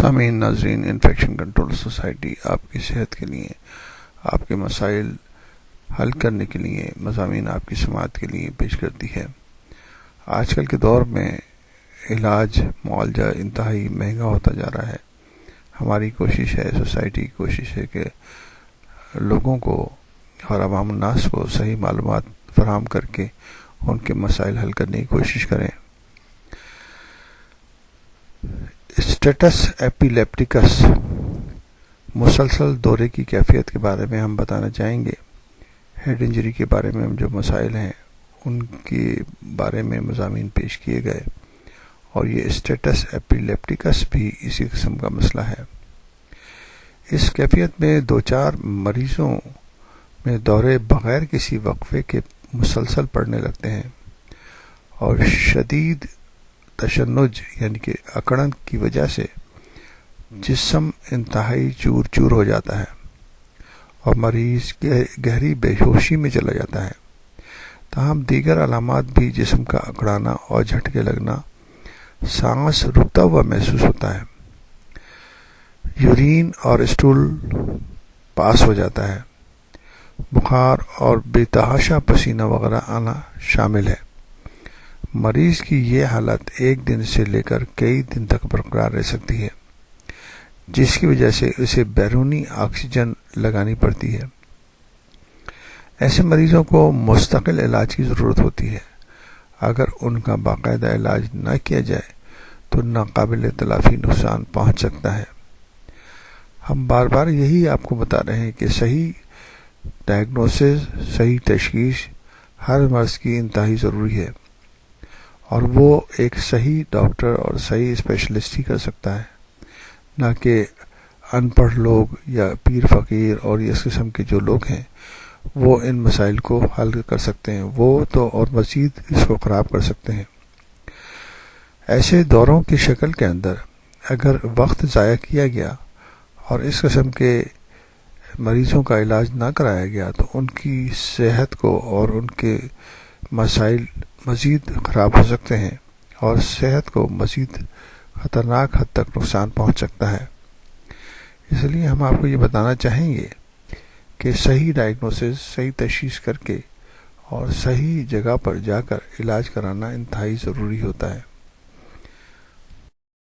سامعین ناظرین، infection control society آپ کی صحت کے لیے، آپ کے مسائل حل کرنے کے لیے مضامین آپ کی سماعت کے لیے پیش کرتی ہے۔ آج کل کے دور میں علاج معالجہ انتہائی مہنگا ہوتا جا رہا ہے۔ ہماری کوشش ہے، سوسائٹی کی کوشش ہے کہ لوگوں کو اور عوام الناس کو صحیح معلومات فراہم کر کے ان کے مسائل حل کرنے کی کوشش کریں۔ اسٹیٹس ایپیلیپٹیکس مسلسل دورے کی کیفیت کے بارے میں ہم بتانا چاہیں گے۔ ہیڈ انجری کے بارے میں جو مسائل ہیں ان کے بارے میں مضامین پیش کیے گئے، اور یہ اسٹیٹس ایپیلیپٹیکس بھی اسی قسم کا مسئلہ ہے۔ اس کیفیت میں دو چار مریضوں میں دورے بغیر کسی وقفے کے مسلسل پڑنے لگتے ہیں، اور شدید تشنج یعنی کہ اکڑن کی وجہ سے جسم انتہائی چور چور ہو جاتا ہے اور مریض گہری بے ہوشی میں چلا جاتا ہے۔ تاہم دیگر علامات بھی جسم کا اکڑانا اور جھٹکے لگنا، سانس رکتا ہوا محسوس ہوتا ہے، یورین اور اسٹول پاس ہو جاتا ہے، بخار اور بے تحاشا پسینہ وغیرہ آنا شامل ہے۔ مریض کی یہ حالت ایک دن سے لے کر کئی دن تک برقرار رہ سکتی ہے، جس کی وجہ سے اسے بیرونی آکسیجن لگانی پڑتی ہے۔ ایسے مریضوں کو مستقل علاج کی ضرورت ہوتی ہے۔ اگر ان کا باقاعدہ علاج نہ کیا جائے تو ناقابل تلافی نقصان پہنچ سکتا ہے۔ ہم بار بار یہی آپ کو بتا رہے ہیں کہ صحیح ڈائگنوسس، صحیح تشخیص ہر مرض کی انتہائی ضروری ہے، اور وہ ایک صحیح ڈاکٹر اور صحیح اسپیشلسٹ ہی کر سکتا ہے، نہ کہ ان پڑھ لوگ یا پیر فقیر اور اس قسم کے جو لوگ ہیں وہ ان مسائل کو حل کر سکتے ہیں، وہ تو اور مزید اس کو خراب کر سکتے ہیں۔ ایسے دوروں کی شکل کے اندر اگر وقت ضائع کیا گیا اور اس قسم کے مریضوں کا علاج نہ کرایا گیا تو ان کی صحت کو اور ان کے مسائل مزید خراب ہو سکتے ہیں، اور صحت کو مزید خطرناک حد تک نقصان پہنچ سکتا ہے۔ اس لیے ہم آپ کو یہ بتانا چاہیں گے کہ صحیح ڈائگنوسس، صحیح تشخیص کر کے اور صحیح جگہ پر جا کر علاج کرانا انتہائی ضروری ہوتا ہے۔